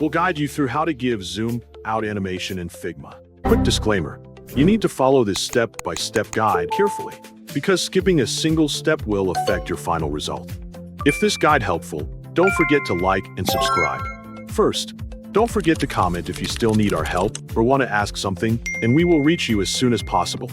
We'll guide you through how to give zoom out animation in Figma. Quick disclaimer, you need to follow this step-by-step guide carefully, because skipping a single step will affect your final result. If this guide helpful, don't forget to like and subscribe. First, don't forget to comment if you still need our help or want to ask something, and we will reach you as soon as possible.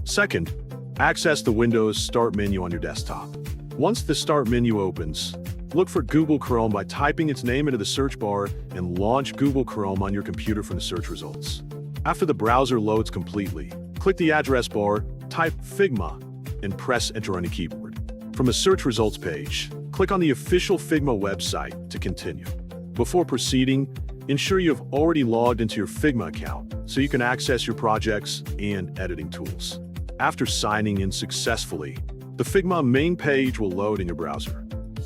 Second, access the Windows Start menu on your desktop. Once the Start menu opens, look for Google Chrome by typing its name into the search bar and launch Google Chrome on your computer from the search results. After the browser loads completely, click the address bar, type Figma, and press Enter on your keyboard. From the search results page, click on the official Figma website to continue. Before proceeding, ensure you have already logged into your Figma account so you can access your projects and editing tools. After signing in successfully, the Figma main page will load in your browser.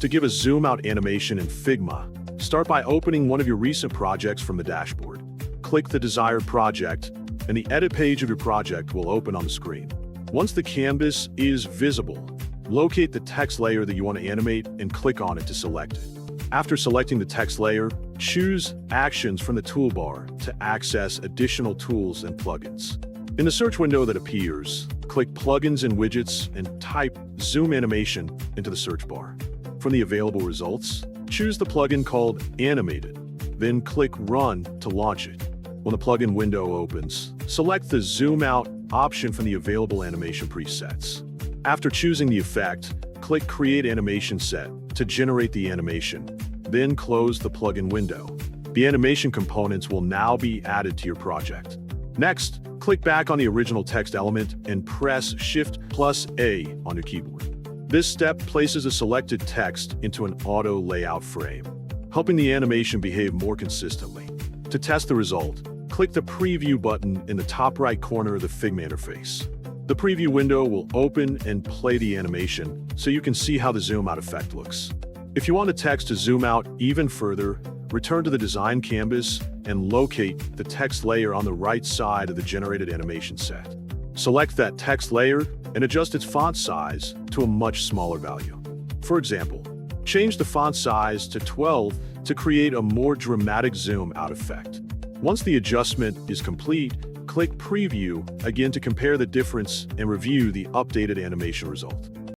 To give a zoom out animation in Figma, start by opening one of your recent projects from the dashboard. Click the desired project, and the edit page of your project will open on the screen. Once the canvas is visible, locate the text layer that you want to animate and click on it to select it. After selecting the text layer, choose Actions from the toolbar to access additional tools and plugins. In the search window that appears, click Plugins and Widgets and type Zoom Animation into the search bar. From the available results, choose the plugin called Animated, then click Run to launch it. When the plugin window opens, select the Zoom Out option from the available animation presets. After choosing the effect, click Create Animation Set to generate the animation, then close the plugin window. The animation components will now be added to your project. Next, click back on the original text element and press Shift+A on your keyboard. This step places the selected text into an auto layout frame, helping the animation behave more consistently. To test the result, click the Preview button in the top right corner of the Figma interface. The preview window will open and play the animation so you can see how the zoom out effect looks. If you want the text to zoom out even further, return to the design canvas and locate the text layer on the right side of the generated animation set. Select that text layer and adjust its font size to a much smaller value. For example, change the font size to 12 to create a more dramatic zoom out effect. Once the adjustment is complete, click Preview again to compare the difference and review the updated animation result.